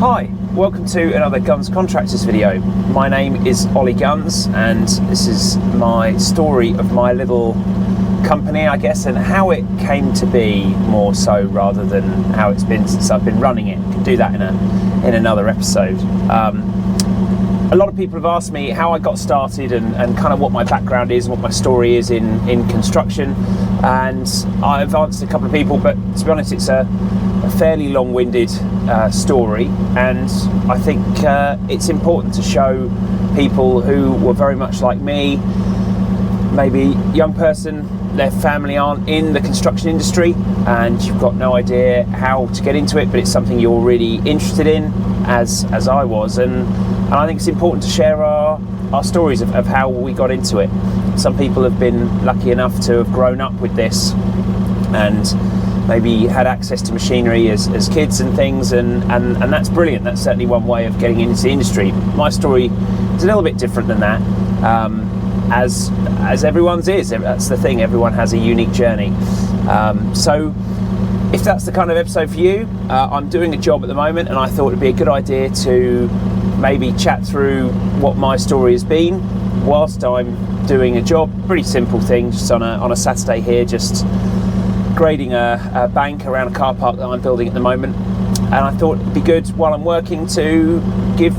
Hi, welcome to another Guns Contractors video. My name is Ollie Guns and this is my story of my little company, I guess, and how it came to be more so rather than how it's been since I've been running it. I can do that in another episode. A lot of people have asked me how I got started and kind of what my background is, what my story is in construction, and I've answered a couple of people, but to be honest it's a fairly long-winded story, and I think it's important to show people who were very much like me, maybe young person, their family aren't in the construction industry and you've got no idea how to get into it, but it's something you're really interested in, as I was, and I think it's important to share our stories of how we got into it. Some people have been lucky enough to have grown up with this and maybe had access to machinery as kids and things, and that's brilliant. That's certainly one way of getting into the industry. My story is a little bit different than that, as everyone's is. That's the thing, everyone has a unique journey. So if that's the kind of episode for you, I'm doing a job at the moment and I thought it'd be a good idea to maybe chat through what my story has been whilst I'm doing a job. Pretty simple thing, just on a Saturday here, just grading a bank around a car park that I'm building at the moment, and I thought it'd be good while I'm working to give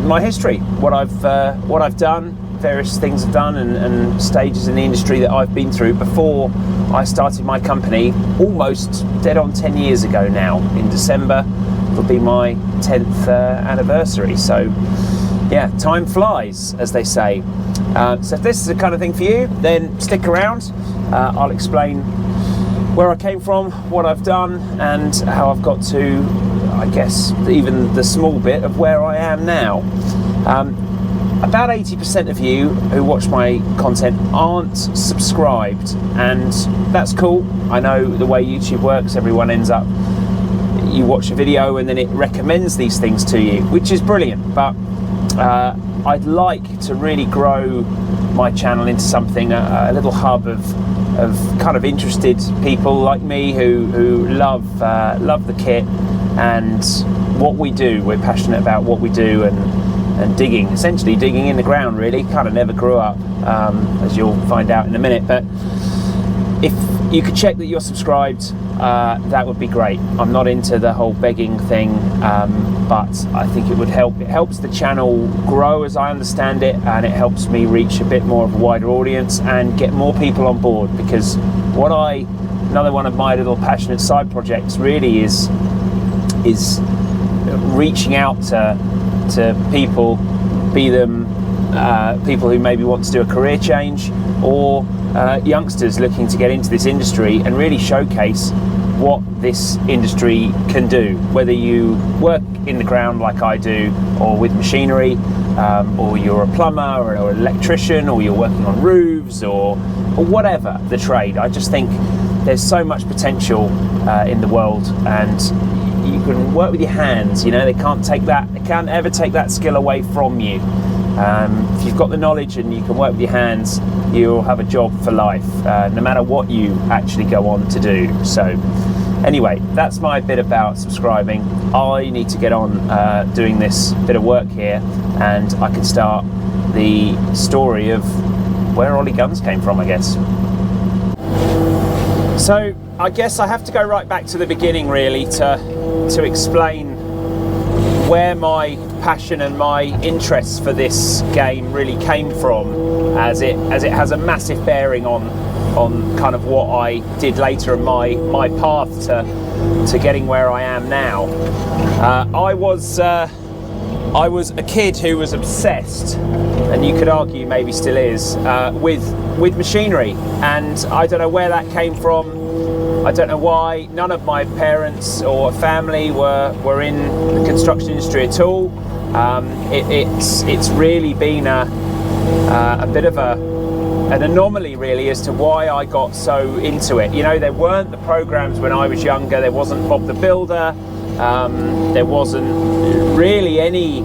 my history, what I've done, various things I've done, and stages in the industry that I've been through before I started my company almost dead on 10 years ago now. In December it'll be my 10th anniversary, so yeah, time flies, as they say. So if this is the kind of thing for you, then stick around. I'll explain where I came from, what I've done, and how I've got to, I guess, even the small bit of where I am now. About 80% of you who watch my content aren't subscribed, and that's cool. I know the way YouTube works, everyone ends up, you watch a video and then it recommends these things to you, which is brilliant, but I'd like to really grow my channel into something, a little hub of kind of interested people like me who love the kit and what we do. We're passionate about what we do and essentially digging in the ground, really. Kind of never grew up, as you'll find out in a minute, but if you could check that you're subscribed, that would be great. I'm not into the whole begging thing, but I think it would help. It helps the channel grow as I understand it, and it helps me reach a bit more of a wider audience and get more people on board, because another one of my little passionate side projects really is reaching out to people, be them people who maybe want to do a career change, or youngsters looking to get into this industry, and really showcase what this industry can do, whether you work in the ground like I do, or with machinery, or you're a plumber or an electrician, or you're working on roofs, or whatever the trade. I just think there's so much potential in the world, and you can work with your hands. You know, they can't ever take that skill away from you. If you've got the knowledge and you can work with your hands, you'll have a job for life, no matter what you actually go on to do. So anyway, that's my bit about subscribing. I need to get on doing this bit of work here, and I can start the story of where Ollie Guns came from, I guess. So I guess I have to go right back to the beginning, really, to explain where my passion and my interest for this game really came from, as it has a massive bearing on kind of what I did later in my path to getting where I am now. I was a kid who was obsessed, and you could argue maybe still is, with machinery, and I don't know where that came from. I don't know why. None of my parents or family were in the construction industry at all. It's really been a bit of an anomaly, really, as to why I got so into it. You know, there weren't the programs when I was younger. There wasn't Bob the Builder. There wasn't really any,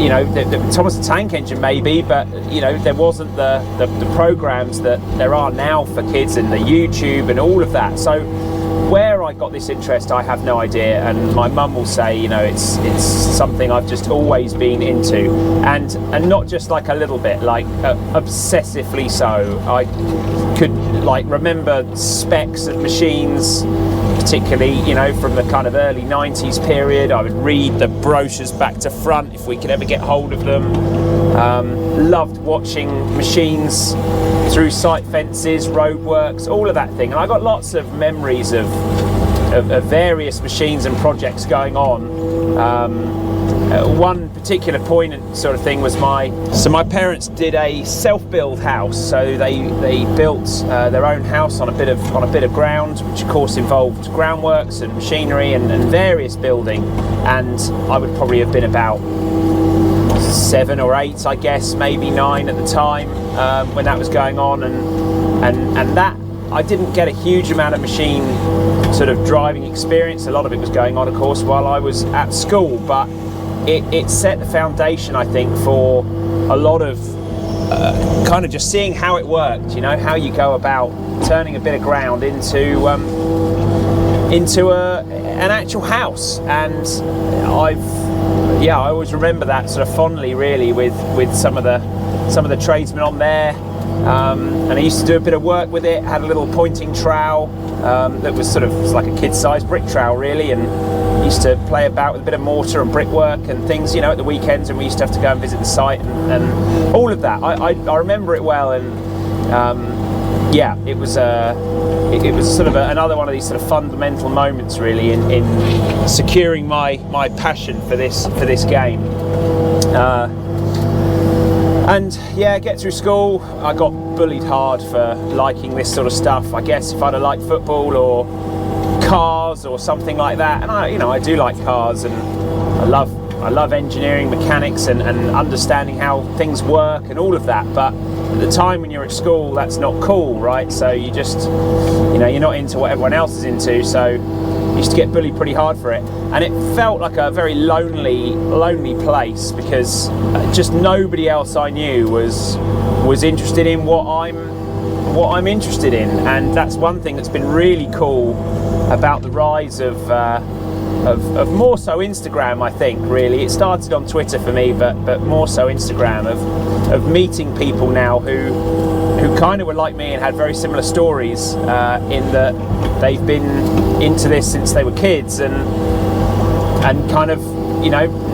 you know, the Thomas the Tank Engine maybe, but you know, there wasn't the programs that there are now for kids, and the YouTube and all of that. So where I got this interest, I have no idea, and my mum will say, you know, it's something I've just always been into, and not just like a little bit, like obsessively so. I could like remember specs of machines, particularly, you know, from the kind of early 90s period. I would read the brochures back to front if we could ever get hold of them. Loved watching machines through site fences, roadworks, all of that thing. And I got lots of memories of various machines and projects going on. One particular poignant sort of thing was my parents did a self-build house. So they built their own house on a bit of ground, which of course involved groundworks and machinery and various building. And I would probably have been about 7 or 8, I guess, maybe 9 at the time when that was going on, and that I didn't get a huge amount of machine sort of driving experience. A lot of it was going on, of course, while I was at school, but it set the foundation, I think, for a lot of kind of just seeing how it worked. You know, how you go about turning a bit of ground into an actual house. And I always remember that sort of fondly, really, with some of the tradesmen on there. And I used to do a bit of work with it. Had a little pointing trowel that was sort of like a kid-sized brick trowel, really, and used to play about with a bit of mortar and brickwork and things, you know, at the weekends, and we used to have to go and visit the site and all of that. I remember it well, and it was sort of another one of these sort of fundamental moments, really, in securing my passion for this game. And yeah, get through school. I got bullied hard for liking this sort of stuff. I guess if I'd have liked football or cars or something like that, and I do like cars, and I love engineering, mechanics, and understanding how things work and all of that. But at the time when you're at school, that's not cool, right? So you just, you're not into what everyone else is into. So I used to get bullied pretty hard for it, and it felt like a very lonely place, because just nobody else I knew was interested in what I'm interested in. And that's one thing that's been really cool about the rise of more so Instagram, I think. Really, it started on Twitter for me, but more so Instagram, of meeting people now who kind of were like me and had very similar stories, in that they've been into this since they were kids, and kind of,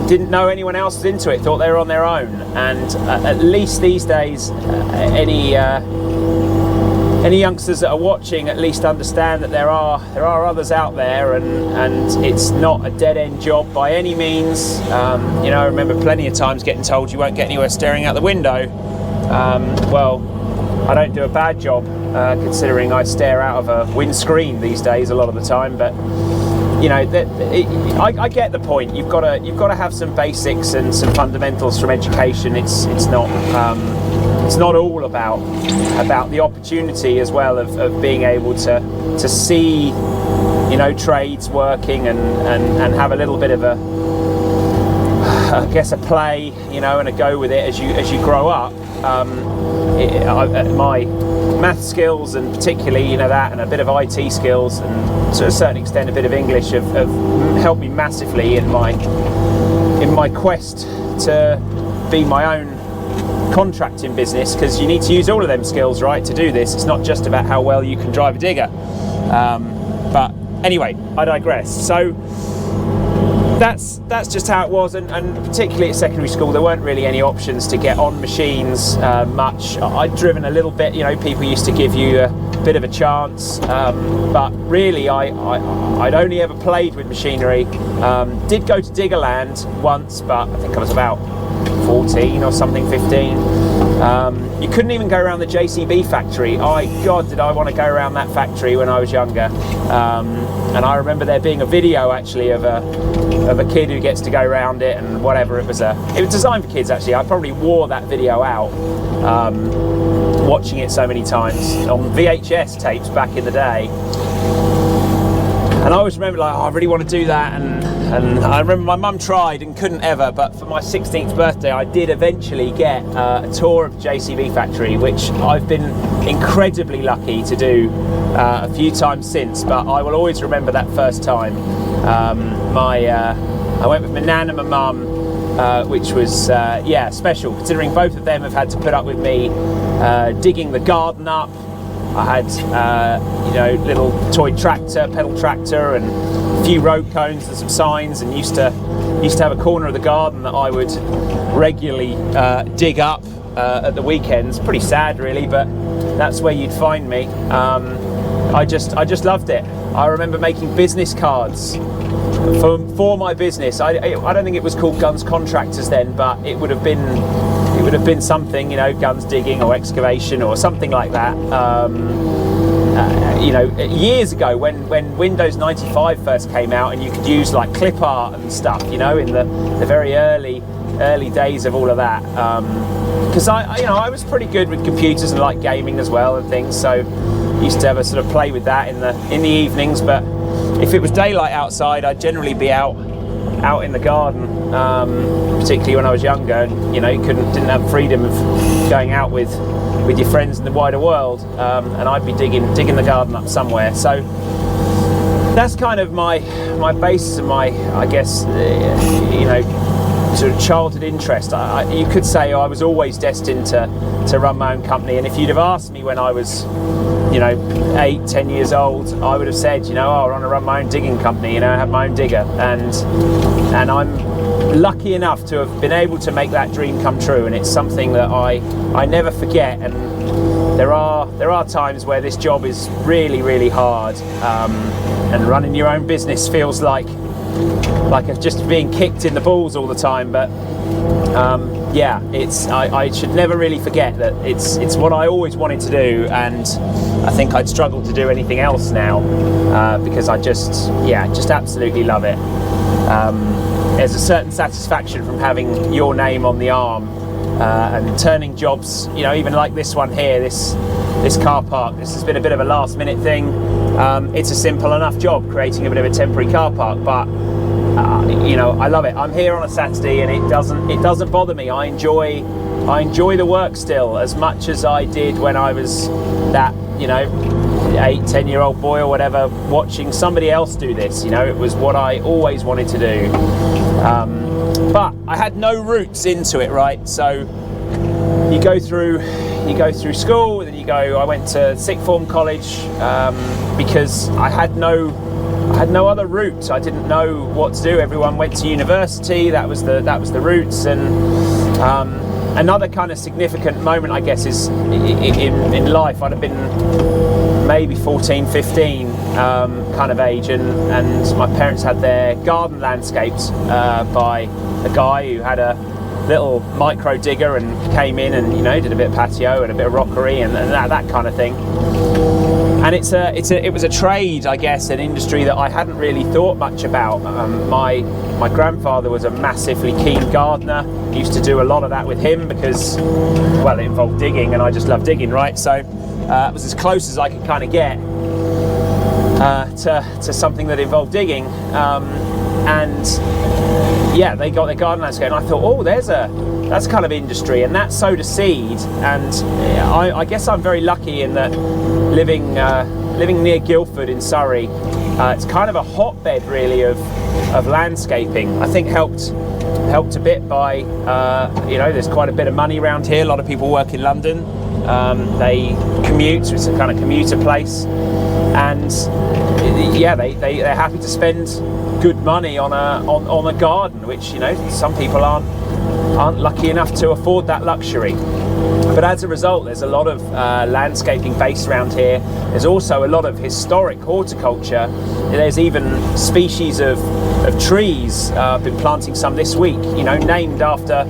didn't know anyone else was into it, thought they were on their own. And at least these days, any youngsters that are watching at least understand that there are others out there, and it's not a dead-end job by any means. I remember plenty of times getting told you won't get anywhere staring out the window. Well, I don't do a bad job, considering I stare out of a windscreen these days a lot of the time. But I get the point. You've got to have some basics and some fundamentals from education. It's not all about the opportunity as well of being able to see trades working and have a little bit of a play, and a go with it as you grow up. My math skills, and particularly that, and a bit of IT skills, and to a certain extent a bit of English have helped me massively in my quest to be my own contracting business, because you need to use all of them skills, right, to do this. It's not just about how well you can drive a digger. But anyway, I digress. So that's just how it was, and particularly at secondary school, there weren't really any options to get on machines much. I'd driven a little bit. People used to give you a bit of a chance, but really I'd only ever played with machinery. Did go to Diggerland once, but I think I was about 14 or something, 15. You couldn't even go around the JCB factory. God, did I want to go around that factory when I was younger. And I remember there being a video actually of a kid who gets to go around it and whatever. It was designed for kids, actually. I probably wore that video out, watching it so many times on VHS tapes back in the day. And I always remember, I really want to do that, and And I remember my mum tried and couldn't ever, but for my 16th birthday I did eventually get a tour of the JCB factory, which I've been incredibly lucky to do a few times since, but I will always remember that first time. I went with my nan and my mum, which was special, considering both of them have had to put up with me digging the garden up. I had little toy tractor, pedal tractor, and a few road cones and some signs, and used to have a corner of the garden that I would regularly dig up at the weekends. Pretty sad really, but that's where you'd find me. I just loved it. I remember making business cards for my business. I don't think it was called Guns Contractors then, but it would have been something, guns digging or excavation or something like that. Years ago when Windows 95 first came out and you could use like clip art and stuff, in the very early days of all of that. Because I was pretty good with computers and like gaming as well and things, so used to have a sort of play with that in the evenings. But if it was daylight outside, I'd generally be out in the garden, particularly when I was younger, and you didn't have freedom of going out with your friends in the wider world, and I'd be digging the garden up somewhere. So that's kind of my basis and my, I guess, sort of childhood interest. You could say I was always destined to run my own company, and if you'd have asked me when I was 8-10 years old, I would have said, I want to run my own digging company, have my own digger, and I'm lucky enough to have been able to make that dream come true, and it's something that I never forget. And there are times where this job is really, really hard, and running your own business feels like just being kicked in the balls all the time, but I should never really forget that it's what I always wanted to do, and I think I'd struggle to do anything else now, because I just absolutely love it. There's a certain satisfaction from having your name on the arm, and turning jobs, even like this one here, this car park. This has been a bit of a last minute thing. It's a simple enough job, creating a bit of a temporary car park, but I love it. I'm here on a Saturday, and it doesn't bother me. I enjoy the work still as much as I did when I was that 8-10-year-old boy or whatever, watching somebody else do this. It was what I always wanted to do, but I had no roots into it, right? So you go through school, and then I went to sixth form college, because I had no other route. I didn't know what to do. Everyone went to university. That was the routes. And another kind of significant moment, I guess, is in life. I'd have been maybe 14, 15 kind of age, and my parents had their garden landscaped by a guy who had a little micro digger and came in and did a bit of patio and a bit of rockery and that kind of thing. And it was a trade, I guess, an industry that I hadn't really thought much about. My grandfather was a massively keen gardener. I used to do a lot of that with him because, well, it involved digging, and I just love digging, right? So it was as close as I could kind of get to something that involved digging. They got their garden landscape, and I thought, that's kind of industry, and that sowed a seed. And I guess I'm very lucky in that living near Guildford in Surrey, it's kind of a hotbed really of landscaping. I think helped a bit by there's quite a bit of money around here. A lot of people work in London. They commute, so it's a kind of commuter place, and they're happy to spend good money on a garden, which some people aren't lucky enough to afford that luxury. But as a result, there's a lot of landscaping based around here. There's also a lot of historic horticulture. There's even species of trees. I've been planting some this week, named after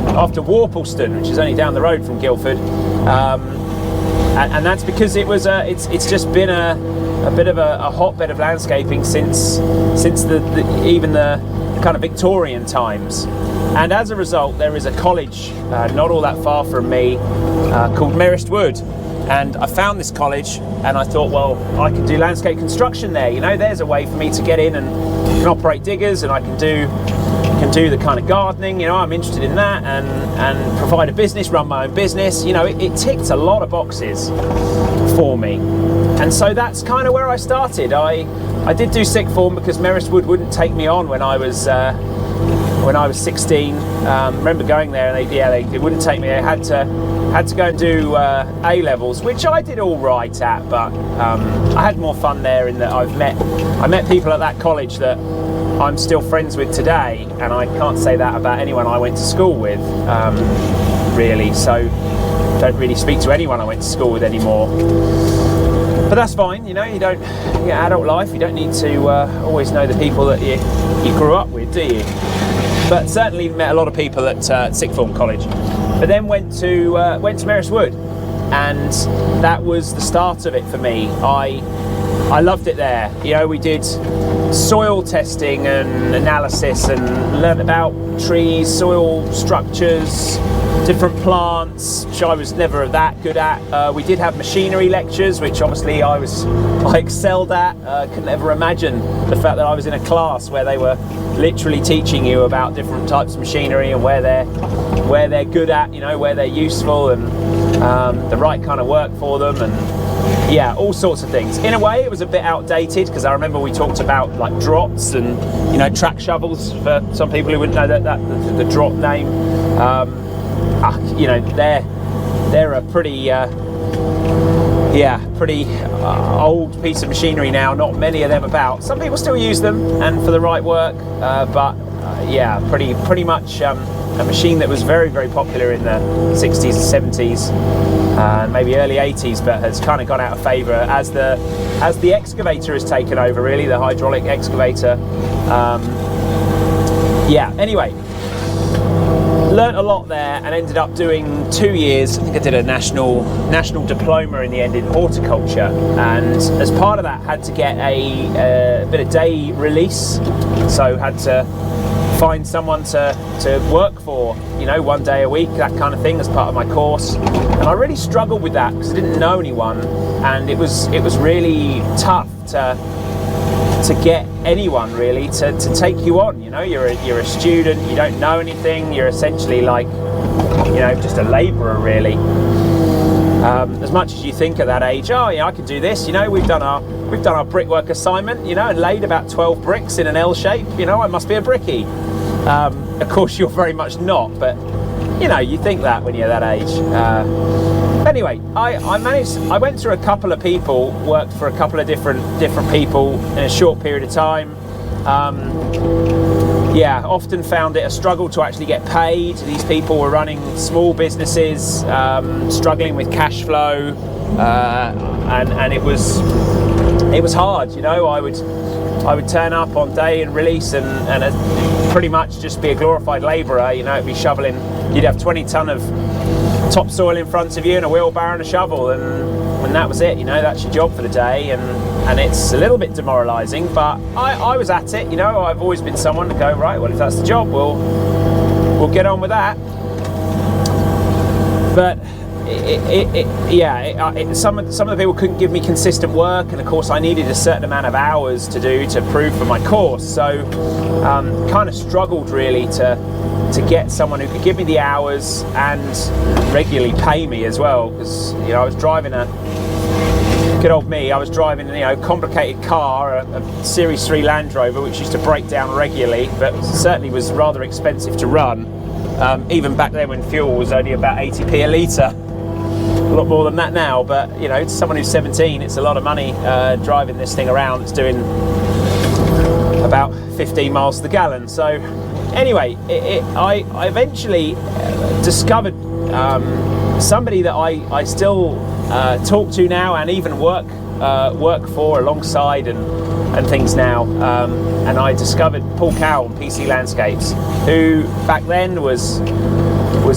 Worplesdon, which is only down the road from Guildford. And that's because it's just been a bit of a hotbed of landscaping since even the kind of Victorian times. And as a result, there is a college not all that far from me called Merest Wood. And I found this college, and I thought, well, I could do landscape construction there. There's a way for me to get in and can operate diggers, and I can do the kind of gardening. You know, I'm interested in that, and provide a business, run my own business. You know, it ticked a lot of boxes for me, and so that's kind of where I started. I did do sixth form because Merriswood wouldn't take me on when I was 16. Remember going there, and they wouldn't take me. They had to go and do A levels, which I did all right at, but I had more fun there in that I met people at that college that I'm still friends with today, and I can't say that about anyone I went to school with, really. So don't really speak to anyone I went to school with anymore. But that's fine, you know. You don't, adult life. You don't need to always know the people that you grew up with, do you? But certainly met a lot of people at sixth form college. But then went to Merriswood, and that was the start of it for me. I loved it there. You know, we did soil testing and analysis, and learned about trees, soil structures, different plants, which I was never that good at. We did have machinery lectures, which obviously I excelled at. Couldn't ever imagine the fact that I was in a class where they were literally teaching you about different types of machinery and where they're good at, you know, where they're useful, and the right kind of work for them, and yeah, all sorts of things. In a way, it was a bit outdated, because I remember we talked about like drops and, you know, track shovels for some people who wouldn't know that the drop name. You know, they're a pretty old piece of machinery now. Not many of them about. Some people still use them, and for the right work, but pretty much a machine that was very, very popular in the 60s and 70s, and maybe early 80s, but has kind of gone out of favour as the excavator has taken over, really, the hydraulic excavator. Anyway, learnt a lot there, and ended up doing 2 years. I think I did a national diploma in the end in horticulture, and as part of that had to get a bit of day release, so had to find someone to work for, you know, 1 day a week, that kind of thing, as part of my course. And I really struggled with that because I didn't know anyone, and it was really tough to get anyone really to take you on. You know, you're a student, you don't know anything, you're essentially like, you know, just a labourer really. As much as you think at that age, oh yeah, I can do this, you know, we've done our brickwork assignment, you know, and laid about 12 bricks in an L shape, you know, I must be a brickie. Of course you're very much not, but you know, you think that when you're that age. Anyway, I went through a couple of people, worked for a couple of different people in a short period of time. Often found it a struggle to actually get paid. These people were running small businesses, struggling with cash flow, and it was hard. You know, I would turn up on day and release and pretty much just be a glorified labourer. You know, it'd be shoveling. You'd have 20 ton of topsoil in front of you and a wheelbarrow and a shovel, and that was it. You know, that's your job for the day, and it's a little bit demoralising, but I was at it. You know, I've always been someone to go, right, well, if that's the job, we'll get on with that. But some of the people couldn't give me consistent work, and of course I needed a certain amount of hours to do to prove for my course, so kind of struggled really to get someone who could give me the hours and regularly pay me as well, because, you know, I was driving good old me, I was driving, you know, complicated car, a Series 3 Land Rover, which used to break down regularly, but certainly was rather expensive to run, even back then when fuel was only about 80p a litre. A lot more than that now, but you know, to someone who's 17, it's a lot of money driving this thing around. It's doing about 15 miles to the gallon. So anyway, I eventually discovered somebody that I still talk to now, and even work for alongside and things now, and I discovered Paul Cowell on PC Landscapes, who back then was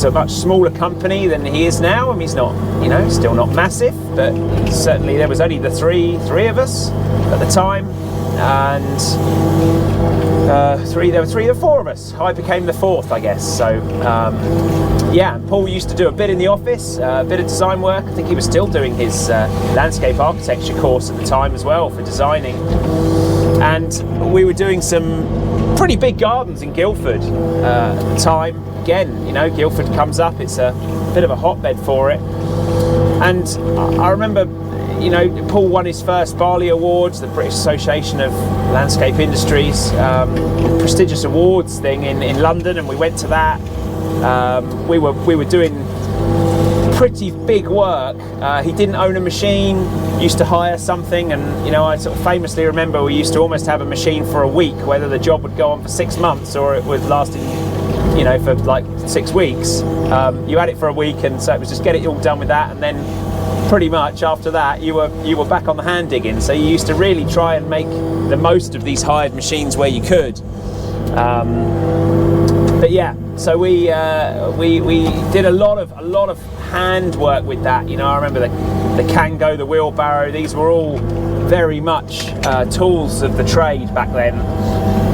a much smaller company than he is now. I mean, he's not, you know, still not massive, but certainly there was only the three of us at the time, and there were four of us. I became the fourth, I guess. So and Paul used to do a bit in the office, a bit of design work. I think he was still doing his landscape architecture course at the time as well for designing. and we were doing some pretty big gardens in Guildford at the time. Again, you know, Guildford comes up, it's a bit of a hotbed for it. And I remember, you know, Paul won his first Barley Awards, the British Association of Landscape Industries, prestigious awards thing in London, and we went to that. We were doing pretty big work. He didn't own a machine, used to hire something, and you know, I sort of famously remember we used to almost have a machine for a week, whether the job would go on for 6 months or it would last, you know, for like 6 weeks. You had it for a week, and so it was just get it all done with that, and then pretty much after that you were back on the hand digging. So you used to really try and make the most of these hired machines where you could. But yeah, so we did a lot of hand work with that. You know, I remember the Kango, the wheelbarrow. These were all very much tools of the trade back then,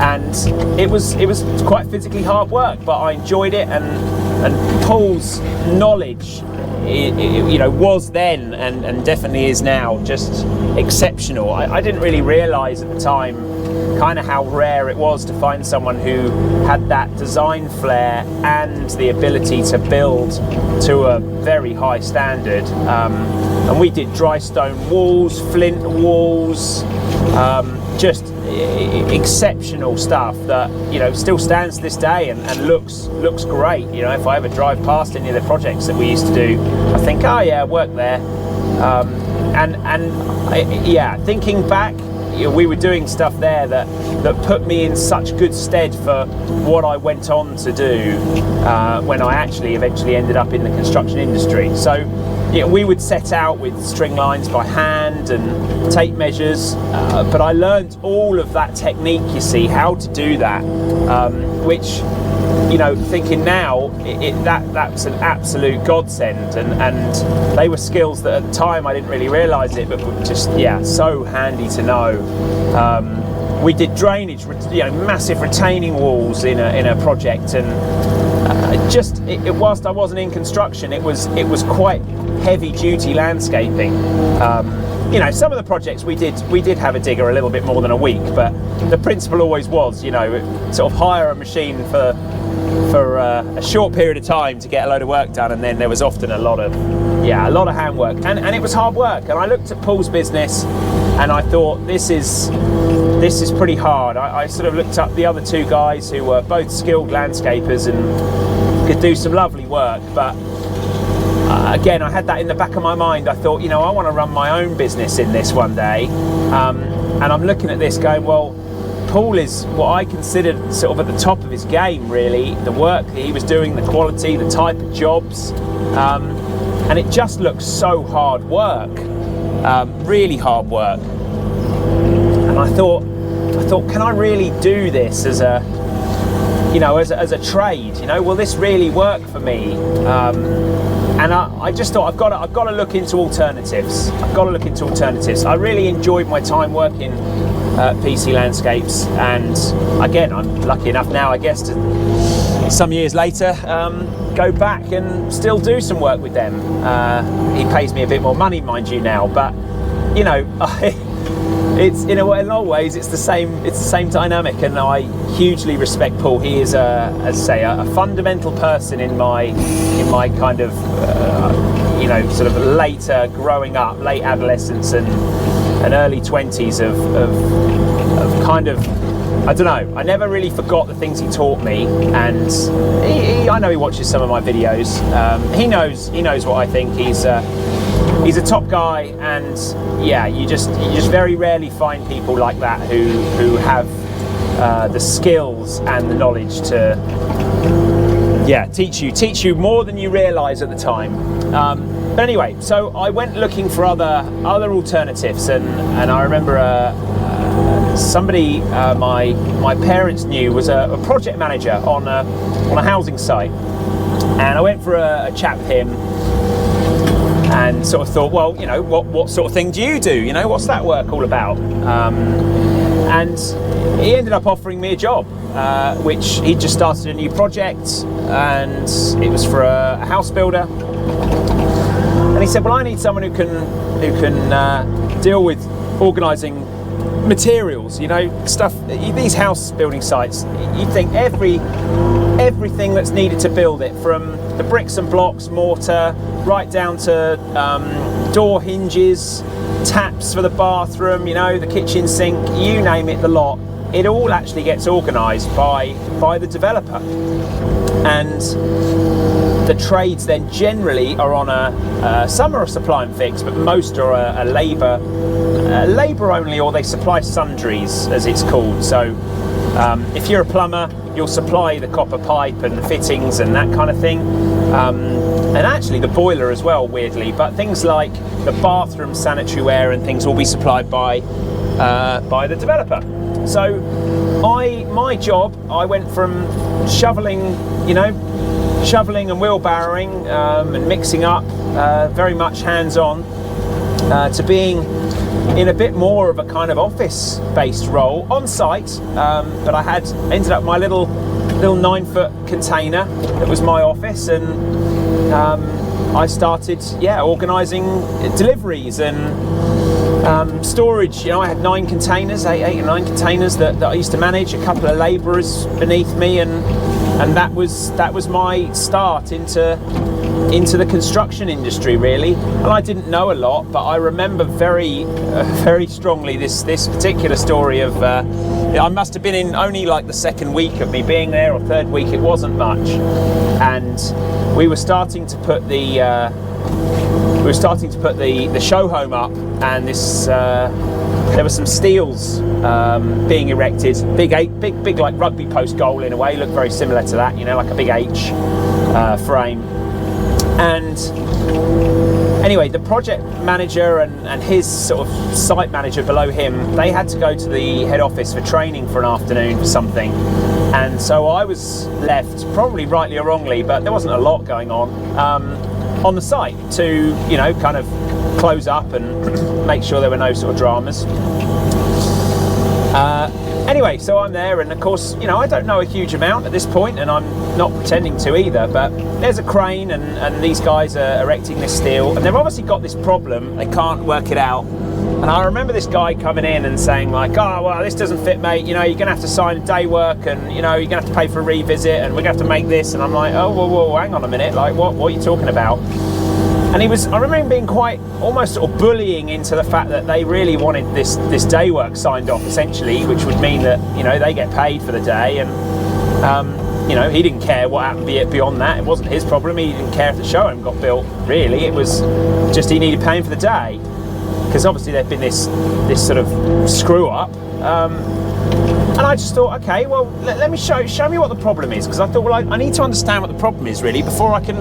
and it was quite physically hard work, but I enjoyed it. And Paul's knowledge, you know, was then and definitely is now just exceptional. I didn't really realise at the time kind of how rare it was to find someone who had that design flair and the ability to build to a very high standard. And we did dry stone walls, flint walls, just exceptional stuff that, you know, still stands to this day and looks great. You know, if I ever drive past any of the projects that we used to do, I think, oh yeah, work there. Yeah, thinking back, you know, we were doing stuff there that put me in such good stead for what I went on to do when I actually eventually ended up in the construction industry. So, you know, we would set out with string lines by hand and tape measures, but I learned all of that technique, you see, how to do that, which, you know, thinking now, that's an absolute godsend, and they were skills that at the time I didn't really realise it, but were just, yeah, so handy to know. We did drainage, you know, massive retaining walls in a project, and whilst I wasn't in construction, it was quite heavy duty landscaping. You know, some of the projects we did have a digger a little bit more than a week, but the principle always was, you know, sort of hire a machine for a short period of time to get a load of work done, and then there was often a lot of handwork, and it was hard work. And I looked at Paul's business and I thought, this is pretty hard. I sort of looked up the other two guys who were both skilled landscapers and could do some lovely work, but again, I had that in the back of my mind. I thought, you know, I want to run my own business in this one day, and I'm looking at this going, well, Paul is what I considered sort of at the top of his game, really. The work that he was doing, the quality, the type of jobs, and it just looks so hard work, really hard work. And I thought, can I really do this as a, you know, as a trade? You know, will this really work for me? And I just thought, I've got to look into alternatives. I really enjoyed my time working PC Landscapes, and again, I'm lucky enough now, I guess, to some years later go back and still do some work with them. He pays me a bit more money, mind you, now, but you know, it's in a way, in all ways, it's the same dynamic, and I hugely respect Paul. He is as I say, a fundamental person in my kind of you know, sort of later growing up, late adolescence and early 20s of kind of, I don't know, I never really forgot the things he taught me, and I know he watches some of my videos. He knows what I think. He's a top guy, and yeah, you just very rarely find people like that who have the skills and the knowledge to, yeah, teach you more than you realise at the time. But anyway, so I went looking for other alternatives, and I remember somebody my parents knew was a project manager on a housing site, and I went for a chat with him, and sort of thought, well, you know, what sort of thing do you do? You know, what's that work all about? And he ended up offering me a job, which he just started a new project, and it was for a house builder. And he said, well, I need someone who can deal with organising materials, stuff. These house building sites, you think everything that's needed to build it, from the bricks and blocks, mortar, right down to door hinges, taps for the bathroom, the kitchen sink, you name it, the lot. It all actually gets organised by the developer, and the trades then generally are on some are a supply and fix, but most are a labour only, or they supply sundries, as it's called. So if you're a plumber, you'll supply the copper pipe and the fittings and that kind of thing, and actually the boiler as well, weirdly. But things like the bathroom sanitary ware and things will be supplied by the developer. So my job, I went from shoveling and wheelbarrowing and mixing up, very much hands-on, to being in a bit more of a kind of office-based role on site. But I ended up my little 9-foot container that was my office, and I started organising deliveries and storage. I had 8 or 9 containers that I used to manage, a couple of labourers beneath me, and that was my start into the construction industry, really. And I didn't know a lot, but I remember very strongly this particular story of I must have been in only like the second week of me being there, or third week. It wasn't much, and we were starting to put the show home up, and there were some steels being erected, big like rugby post goal in a way, looked very similar to that, like a big H frame. And anyway, the project manager and his sort of site manager below him, they had to go to the head office for training for an afternoon for something, and so I was left, probably rightly or wrongly, but there wasn't a lot going on the site to kind of close up and make sure there were no sort of dramas. Anyway, so I'm there, and of course, I don't know a huge amount at this point, and I'm not pretending to either, but there's a crane, and these guys are erecting this steel, and they've obviously got this problem, they can't work it out. And I remember this guy coming in and saying like, oh, well, this doesn't fit, mate, you're going to have to sign day work, and you're going to have to pay for a revisit, and we're going to have to make this. And I'm like, oh, whoa, hang on a minute, like, what are you talking about? And I remember him being quite, almost sort of bullying into the fact that they really wanted this day work signed off, essentially, which would mean that, they get paid for the day. And, he didn't care what happened beyond that. It wasn't his problem. He didn't care if the showroom got built, really. It was just he needed paying for the day. Because obviously there'd been this sort of screw up. And I just thought, okay, well, let me show me what the problem is. Because I thought, well, I need to understand what the problem is, really, before I can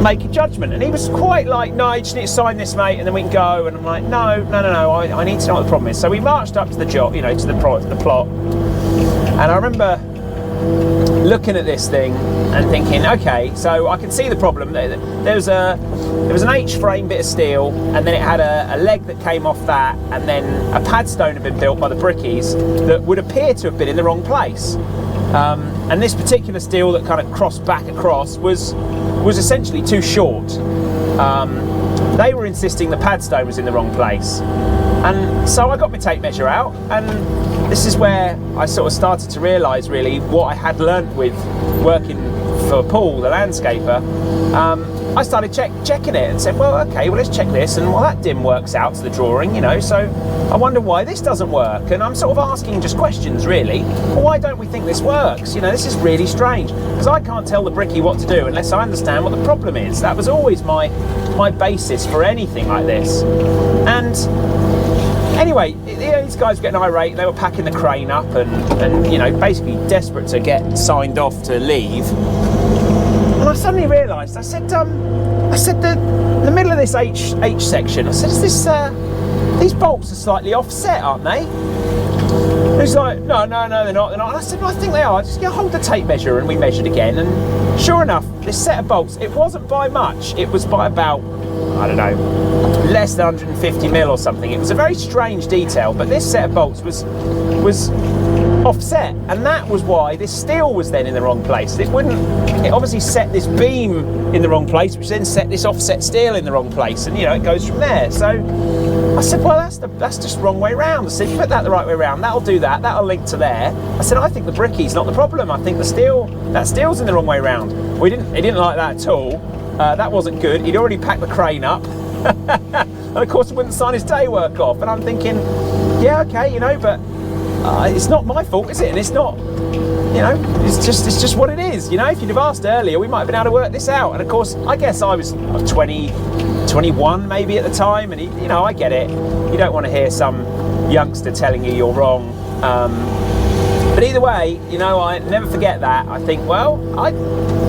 make a judgment. And he was quite like, no, you just need to sign this, mate, and then we can go. And I'm like, no, I need to know what the problem is. So we marched up to the job, to the plot. And I remember looking at this thing and thinking, okay, so I can see the problem. There was an H-frame bit of steel, and then it had a leg that came off that, and then a padstone had been built by the brickies that would appear to have been in the wrong place. And this particular steel that kind of crossed back across was essentially too short. They were insisting the padstone was in the wrong place. And so I got my tape measure out, and this is where I sort of started to realise really what I had learnt with working for Paul, the landscaper. I started checking it and said, well, okay, well, let's check this, and well, that dim works out to the drawing, so I wonder why this doesn't work. And I'm sort of asking just questions, really. Well, why don't we think this works? This is really strange, because I can't tell the brickie what to do unless I understand what the problem is. That was always my basis for anything like this. And anyway, these guys were getting irate. They were packing the crane up and basically desperate to get signed off to leave. And I suddenly realised, I said the middle of this H section, I said, is this these bolts are slightly offset, aren't they? And he's like, no, they're not. And I said, well, I think they are. Just hold the tape measure, and we measured again. And sure enough, this set of bolts, it wasn't by much. It was by about, I don't know, less than 150 mil or something. It was a very strange detail, but this set of bolts was offset, and that was why this steel was then in the wrong place. It obviously set this beam in the wrong place, which then set this offset steel in the wrong place, and it goes from there. So I said, well, that's just the wrong way round. I said, put that the right way round, that'll do that, that'll link to there. I said, I think the bricky's not the problem. I think that steel's in the wrong way round. Well, he didn't like that at all. That wasn't good. He'd already packed the crane up. And of course, he wouldn't sign his day work off. And I'm thinking, yeah, okay, you know, but it's not my fault, is it? And it's not, you know, it's just what it is. You know, if you'd have asked earlier, we might have been able to work this out. And of course, I guess I was 21 maybe at the time, and you know, I get it. You don't want to hear some youngster telling you you're wrong. But either way, you know, I never forget that. I think, well,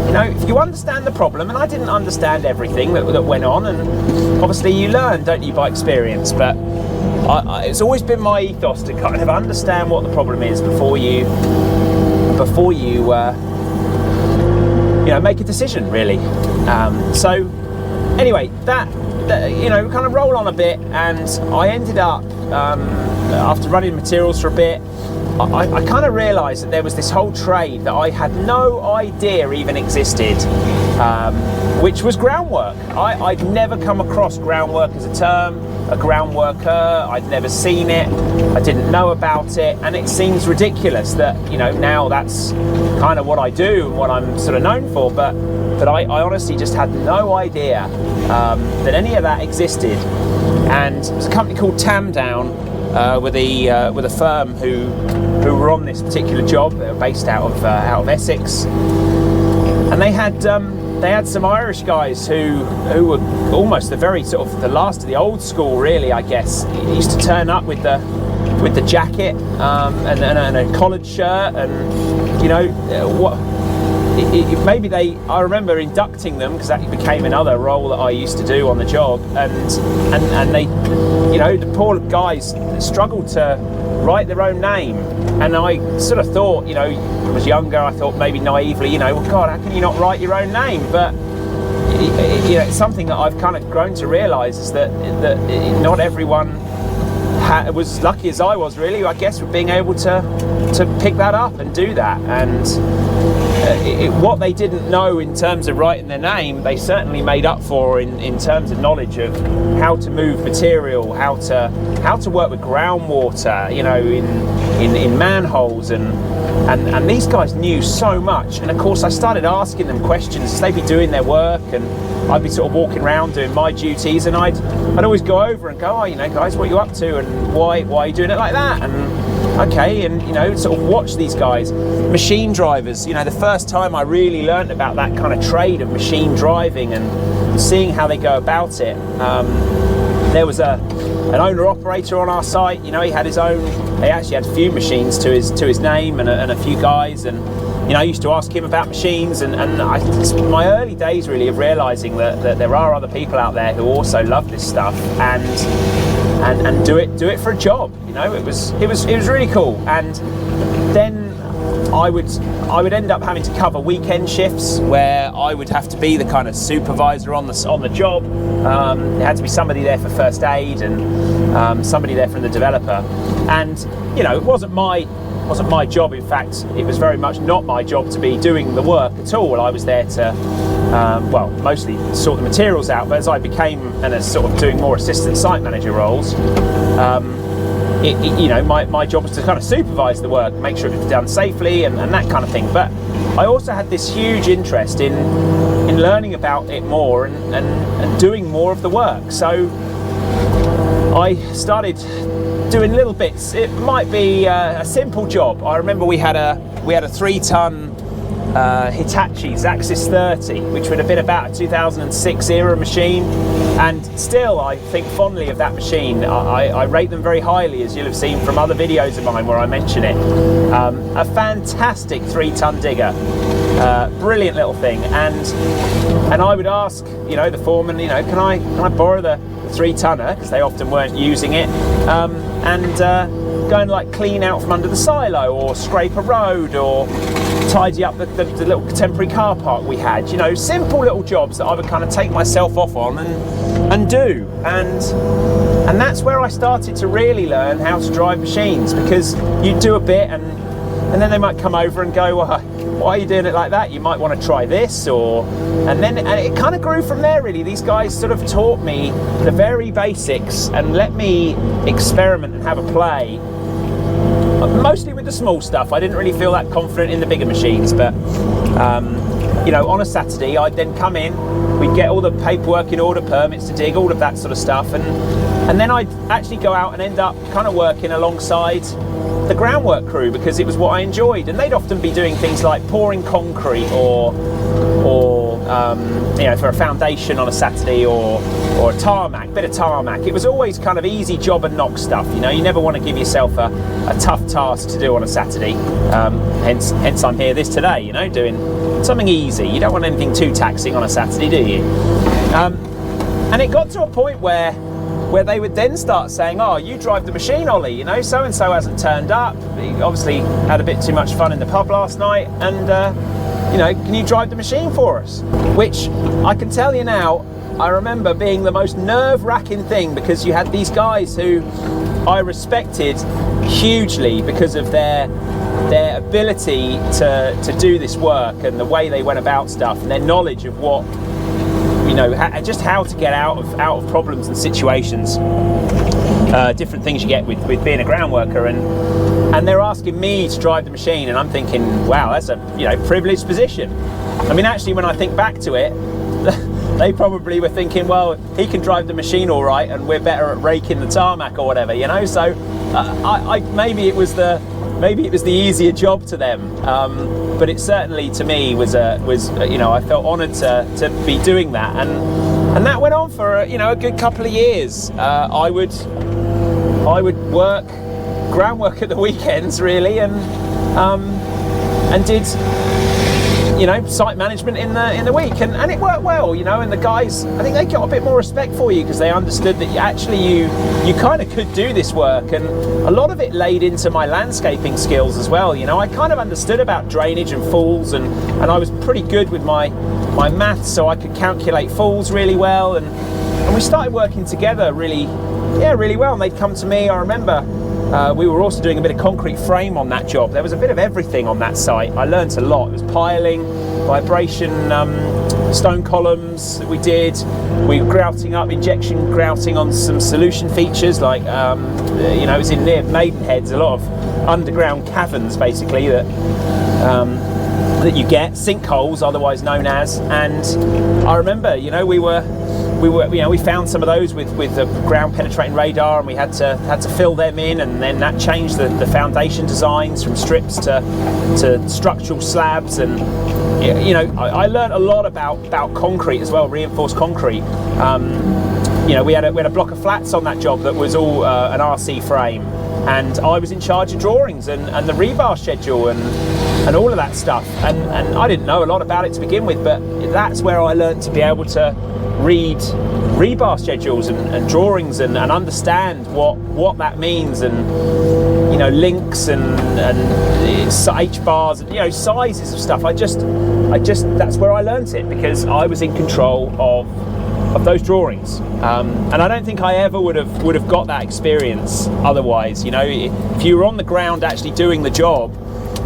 you know, if you understand the problem, and I didn't understand everything that went on, and obviously you learn, don't you, by experience. But it's always been my ethos to kind of understand what the problem is before you you know, make a decision, really. So anyway, that you know, kind of roll on a bit, and I ended up after running materials for a bit, I kind of realised that there was this whole trade that I had no idea even existed, which was groundwork. I'd never come across groundwork as a term, a ground worker. I'd never seen it, I didn't know about it, and it seems ridiculous that, you know, now that's kind of what I do and what I'm sort of known for, but I honestly just had no idea that any of that existed. And there's a company called Tamdown with a firm who were on this particular job. They were based out of Essex, and they had some Irish guys who were almost the very sort of the last of the old school, really, I guess. He used to turn up with the jacket and a collared shirt, and you know what. I remember inducting them, because that became another role that I used to do on the job, and they, you know, the poor guys struggled to write their own name, and I sort of thought, you know, I was younger, I thought maybe naively, you know, well, God, how can you not write your own name? But you know, it's something that I've kind of grown to realise, is that not everyone was as lucky as I was, really, I guess, with being able to pick that up and do that. And what they didn't know in terms of writing their name, they certainly made up for in terms of knowledge of how to move material, how to work with groundwater, you know, in manholes, and these guys knew so much. And of course, I started asking them questions as they'd be doing their work, and I'd be sort of walking around doing my duties, and I'd always go over and go, oh, you know, guys, what are you up to, and why are you doing it like that? And okay, and you know, sort of watch these guys. Machine drivers, you know, the first time I really learned about that kind of trade of machine driving and seeing how they go about it, there was an owner operator on our site. You know, he had his own, he actually had a few machines to his name, and a few guys, and you know, I used to ask him about machines, and it's my early days, really, of realising that there are other people out there who also love this stuff and do it for a job. You know, it was really cool. And then I would end up having to cover weekend shifts, where I would have to be the kind of supervisor on the job. There had to be somebody there for first aid, and somebody there from the developer. And you know, it wasn't my job. In fact, it was very much not my job to be doing the work at all. I was there to well, mostly sort the materials out, but as I became, and as sort of doing more assistant site manager roles, you know, my job was to kind of supervise the work, make sure it was done safely, and that kind of thing. But I also had this huge interest in learning about it more and doing more of the work. So I started doing little bits. It might be a simple job. I remember we had a 3-ton Hitachi Axis 30, which would have been about a 2006 era machine, and still I think fondly of that machine. I rate them very highly, as you'll have seen from other videos of mine where I mention it. A fantastic 3-ton digger, brilliant little thing, and I would ask, you know, the foreman, you know, can I borrow the 3-tonner, because they often weren't using it, and go and like clean out from under the silo, or scrape a road, or tidy up the little temporary car park we had. You know, simple little jobs that I would kind of take myself off on and do, and that's where I started to really learn how to drive machines, because you do a bit and and then they might come over and go, well, why are you doing it like that? You might want to try this, and it kind of grew from there, really. These guys sort of taught me the very basics and let me experiment and have a play, mostly with the small stuff. I didn't really feel that confident in the bigger machines, but you know, on a Saturday I'd then come in, we'd get all the paperwork in order, permits to dig, all of that sort of stuff, and then I'd actually go out and end up kind of working alongside the groundwork crew, because it was what I enjoyed. And they'd often be doing things like pouring concrete or you know, for a foundation on a Saturday, or a bit of tarmac. It was always kind of easy job and knock stuff, you know. You never want to give yourself a tough task to do on a Saturday. Hence I'm here today, you know, doing something easy. You don't want anything too taxing on a Saturday, do you? And it got to a point where they would then start saying, oh, you drive the machine, Ollie, you know, so-and-so hasn't turned up. He obviously had a bit too much fun in the pub last night, and, you know, can you drive the machine for us? Which, I can tell you now, I remember being the most nerve-wracking thing, because you had these guys who I respected hugely because of their ability to do this work and the way they went about stuff, and their knowledge of what, you know, just how to get out of problems and situations, different things you get with being a ground worker, and they're asking me to drive the machine, and I'm thinking, wow, that's a, you know, privileged position. I mean, actually, when I think back to it, they probably were thinking, well, he can drive the machine all right, and we're better at raking the tarmac or whatever, you know. So maybe it was the easier job to them, but it certainly to me was you know, I felt honoured to be doing that, and that went on for you know, a good couple of years. I would work groundwork at the weekends, really, and did, you know, site management in the week, and it worked well, you know. And the guys, I think they got a bit more respect for you, because they understood that you kind of could do this work, and a lot of it laid into my landscaping skills as well. You know, I kind of understood about drainage and falls, and I was pretty good with my maths, so I could calculate falls really well, and we started working together really well. And they'd come to me. I remember we were also doing a bit of concrete frame on that job. There was a bit of everything on that site. I learnt a lot. It was piling, vibration, stone columns that we did. We were grouting up, injection grouting on some solution features, like, you know, it was in near Maidenhead's, a lot of underground caverns, basically, that you get, sinkholes, otherwise known as. And I remember, you know, we found some of those with the ground penetrating radar, and we had to fill them in, and then that changed the foundation designs from strips to structural slabs. And you know, I learned a lot about concrete as well, reinforced concrete. You know, we had a block of flats on that job that was all an RC frame, and I was in charge of drawings and the rebar schedule and all of that stuff. And I didn't know a lot about it to begin with, but that's where I learned to be able to read rebar schedules and drawings and understand what that means, and you know, links and H bars and, you know, sizes of stuff. I just that's where I learnt it, because I was in control of those drawings, and I don't think I ever would have got that experience otherwise. You know, if you were on the ground actually doing the job,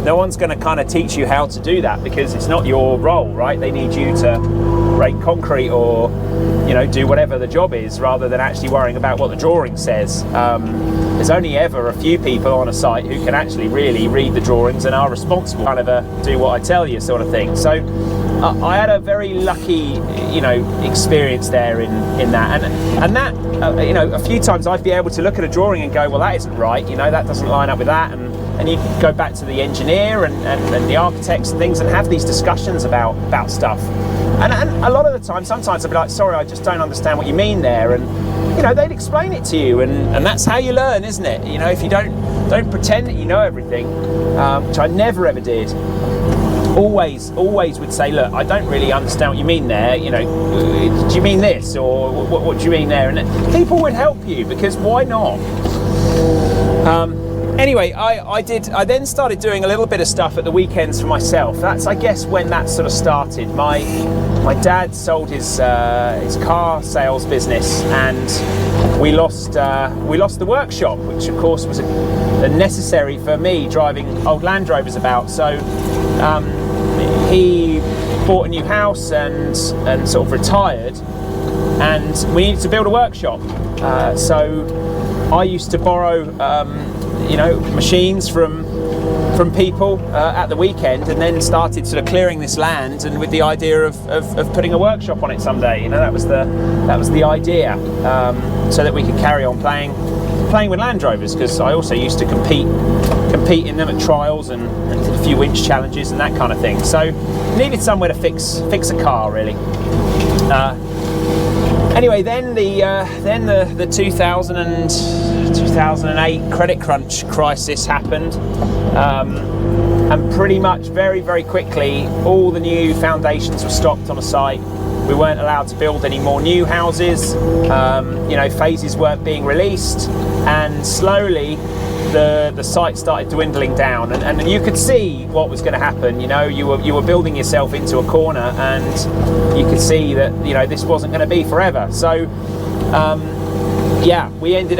no one's going to kind of teach you how to do that, because it's not your role, right? They need you to rake concrete or, you know, do whatever the job is, rather than actually worrying about what the drawing says. There's only ever a few people on a site who can actually really read the drawings and are responsible, kind of do what I tell you, sort of thing. So I had a very lucky, you know, experience there in that, and that you know, a few times I'd be able to look at a drawing and go, well, that isn't right, you know, that doesn't line up with that, and you go back to the engineer and the architects and things, and have these discussions about stuff. And a lot of the time, sometimes I'd be like, sorry, I just don't understand what you mean there, and you know, they'd explain it to you, and that's how you learn, isn't it? You know, if you don't pretend that you know everything, which I never ever did. Always would say, look, I don't really understand what you mean there, you know, do you mean this, or what do you mean there? And people would help you, because why not? Anyway, I then started doing a little bit of stuff at the weekends for myself. That's, I guess, when that sort of started. My dad sold his car sales business, and we lost the workshop, which of course was necessary for me driving old Land Rovers about. So he bought a new house and sort of retired, and we needed to build a workshop. So I used to borrow machines from people at the weekend, and then started sort of clearing this land, and with the idea of putting a workshop on it someday. That was the idea, so that we could carry on playing with Land Rovers, because I also used to compete in them at trials and did a few winch challenges and that kind of thing. So needed somewhere to fix a car, really. Anyway, then the 2008 credit crunch crisis happened, and pretty much very, very quickly all the new foundations were stopped on a site. We weren't allowed to build any more new houses. Phases weren't being released, and slowly the site started dwindling down, and you could see what was going to happen. You were building yourself into a corner, and you could see that this wasn't going to be forever. So we ended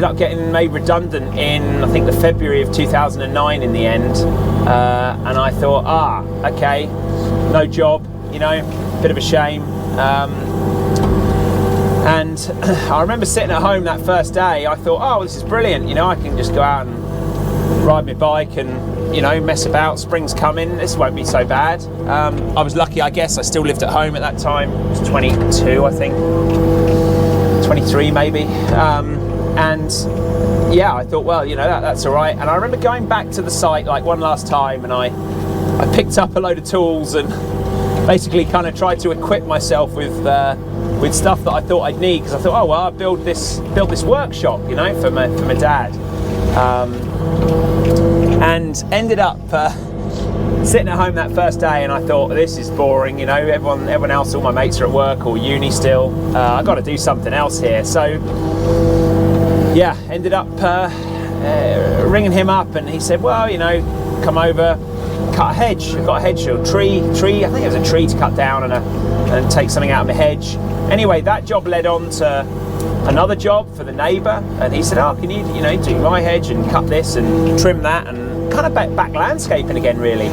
up getting made redundant in, I think, the February of 2009 in the end. And I thought, okay, no job, bit of a shame. And I remember sitting at home that first day. I thought, this is brilliant. I can just go out and ride my bike and, mess about. Spring's coming. This won't be so bad. I was lucky, I guess. I still lived at home at that time. I was 22, I think. 23 maybe. I thought, well, that's all right. And I remember going back to the site like one last time, and I picked up a load of tools and basically kind of tried to equip myself with stuff that I thought I'd need, because I thought, I'll build this workshop, for my dad, and ended up sitting at home that first day, and I thought, this is boring. Everyone else, all my mates are at work or uni still. I've got to do something else here. So ended up ringing him up, and he said, well, come over, cut a hedge. I've got a hedge, a tree. I think it was a tree to cut down and take something out of my hedge. Anyway, that job led on to another job for the neighbour, and he said, can you do my hedge and cut this and trim that, and kind of back landscaping again, really.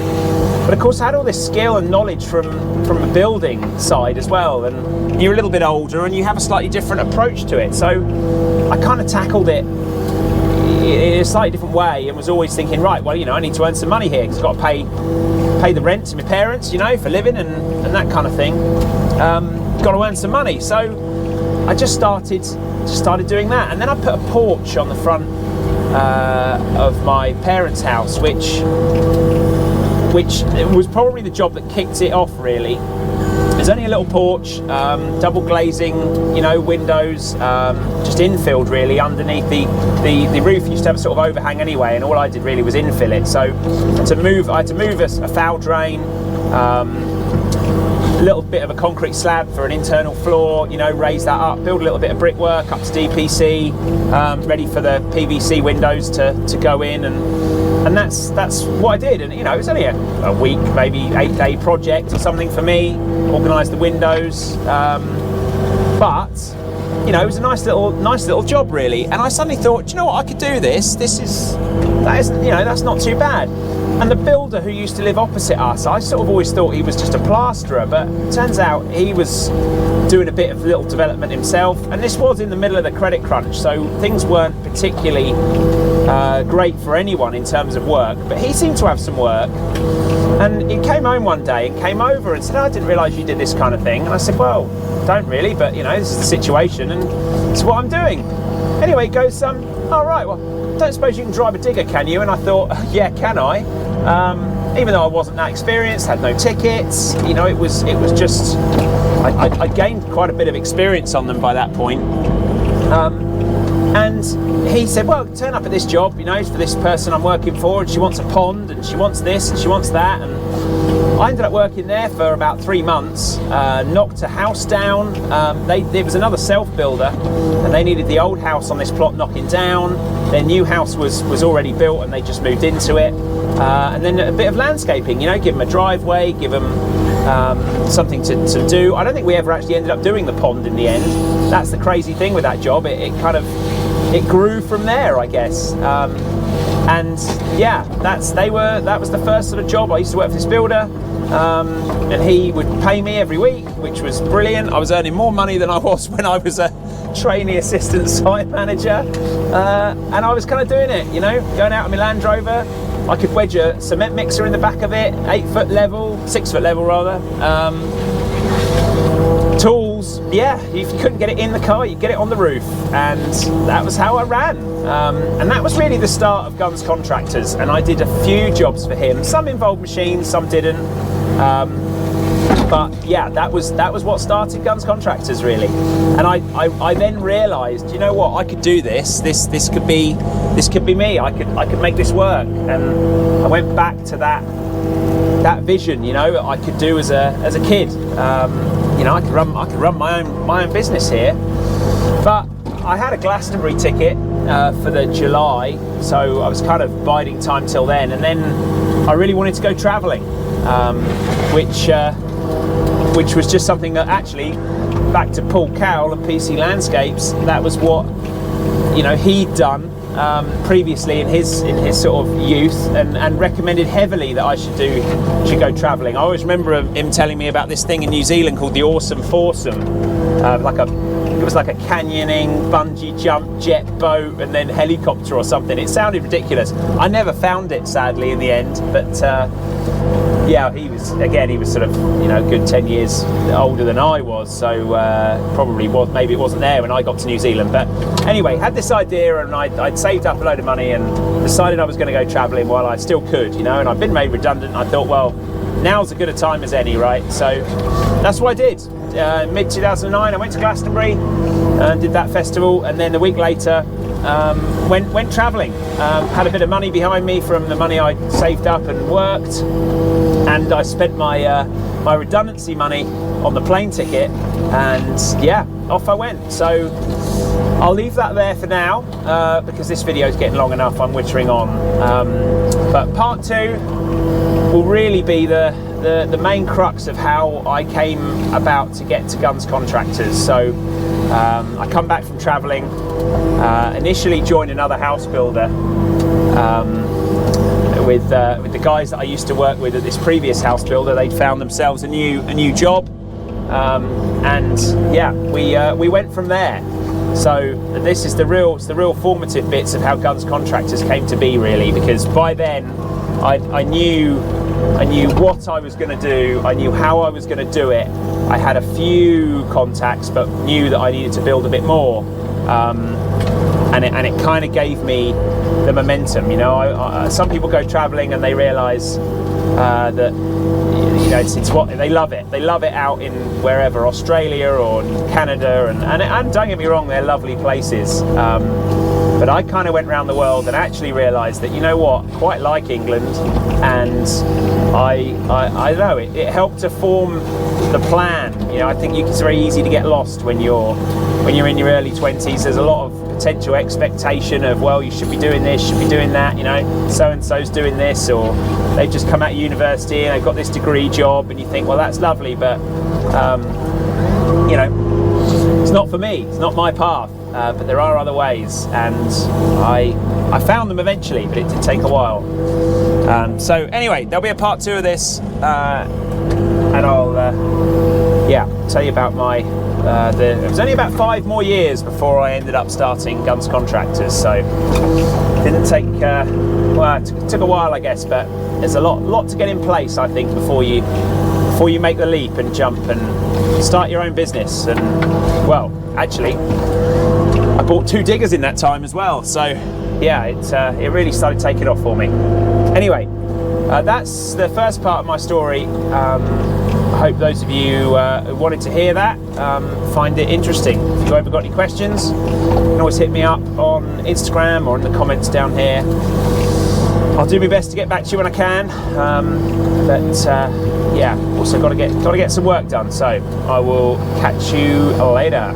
But of course I had all this skill and knowledge from the building side as well, and you're a little bit older and you have a slightly different approach to it. So I kind of tackled it in a slightly different way, and was always thinking, right, well, I need to earn some money here, because I've got to pay the rent to my parents, for living and that kind of thing. Got to earn some money. So I just started doing that, and then I put a porch on the front of my parents' house, which was probably the job that kicked it off, really. There's only a little porch, double glazing, windows, just infilled really underneath the roof. Used to have a sort of overhang anyway, and all I did really was infill it. So I had to move a foul drain, a little bit of a concrete slab for an internal floor, raise that up, build a little bit of brickwork up to DPC, ready for the PVC windows to go in, and that's what I did. And it was only a week, maybe 8-day project or something for me. Organised the windows, but it was a nice little job, really. And I suddenly thought, do you know what, I could do this. That's not too bad. And the builder who used to live opposite us, I sort of always thought he was just a plasterer, but it turns out he was doing a bit of little development himself. And this was in the middle of the credit crunch, so things weren't particularly great for anyone in terms of work. But he seemed to have some work. And he came home one day and came over and said, I didn't realise you did this kind of thing. And I said, well, don't really, but this is the situation and it's what I'm doing. Anyway, he goes, right, well, don't suppose you can drive a digger, can you? And I thought, yeah, can I? Even though I wasn't that experienced, had no tickets, it was just, I gained quite a bit of experience on them by that point. And he said, well, turn up at this job, for this person I'm working for, and she wants a pond, and she wants this, and she wants that, and I ended up working there for about 3 months, knocked a house down. There was another self-builder, and they needed the old house on this plot knocking down. Their new house was already built, and they just moved into it. And then a bit of landscaping, you know, give them a driveway, give them something to do. I don't think we ever actually ended up doing the pond in the end. That's the crazy thing with that job. It grew from there, I guess. And yeah, that was the first sort of job. I used to work for this builder, and he would pay me every week, which was brilliant. I was earning more money than I was when I was a trainee assistant site manager, and I was kind of doing it, you know, going out on my Land Rover. I could wedge a cement mixer in the back of it, 6 foot level rather. Tools, yeah, if you couldn't get it in the car, you'd get it on the roof, and that was how I ran. And that was really the start of Guns Contractors, and I did a few jobs for him. Some involved machines, some didn't. But yeah, that was what started Guns Contractors, really. And I then realised, you know what, I could do this. This could be me. I could make this work. And I went back to that vision, you know, I could do as a kid. You know, I could run my own business here. But I had a Glastonbury ticket for the July, so I was kind of biding time till then. And then I really wanted to go travelling, which was just something that actually, back to Paul Cowell and PC Landscapes, that was what, you know, he'd done previously in his sort of youth, and recommended heavily that I should go travelling. I always remember him telling me about this thing in New Zealand called the Awesome Foursome, it was like a canyoning, bungee jump, jet boat, and then helicopter or something. It sounded ridiculous. I never found it, sadly, in the end, but yeah, he was sort of, you know, a good 10 years older than I was, so maybe it wasn't there when I got to New Zealand. But anyway, had this idea, and I'd saved up a load of money and decided I was going to go travelling while I still could, you know, and I've been made redundant. I thought, well, now's as good a time as any, right? So that's what I did. Mid-2009, I went to Glastonbury and did that festival, and then a week later went travelling. Had a bit of money behind me from the money I saved up and worked, and I spent my redundancy money on the plane ticket, and yeah, off I went. So I'll leave that there for now, because this video is getting long enough. I'm wittering on. But part 2 will really be the main crux of how I came about to get to Guns Contractors. So I come back from travelling, initially joined another house builder with the guys that I used to work with at this previous house builder. They'd found themselves a new job, and yeah, we went from there. So this is the real formative bits of how Guns Contractors came to be, really, because by then I knew what I was going to do. I knew how I was going to do it. I had a few contacts, but knew that I needed to build a bit more. And it kind of gave me the momentum. You know, some people go travelling and they realise that, you know, it's what they love it. They love it out in wherever, Australia or Canada, and don't get me wrong, they're lovely places. But I kind of went around the world and actually realised that, you know what, quite like England, and I don't know, it helped to form the plan. You know, I think it's very easy to get lost when you're in your early 20s. There's a lot of potential expectation of, well, you should be doing this, should be doing that, you know, so and so's doing this, or they've just come out of university and they've got this degree job, and you think, well, that's lovely, but you know, it's not for me, it's not my path. But there are other ways, and I found them eventually, but it did take a while. So anyway, there'll be a part 2 of this, and I'll tell you about my it was only about 5 more years before I ended up starting Guns Contractors, so it didn't take well, it took a while, I guess, but there's a lot to get in place, I think, before you make the leap and jump and start your own business. And well, actually, I bought 2 diggers in that time as well, so yeah, it really started taking off for me. Anyway, that's the first part of my story. I hope those of you who wanted to hear that find it interesting. If you've ever got any questions, you can always hit me up on Instagram or in the comments down here. I'll do my best to get back to you when I can, but yeah, also got to get some work done. So I will catch you later.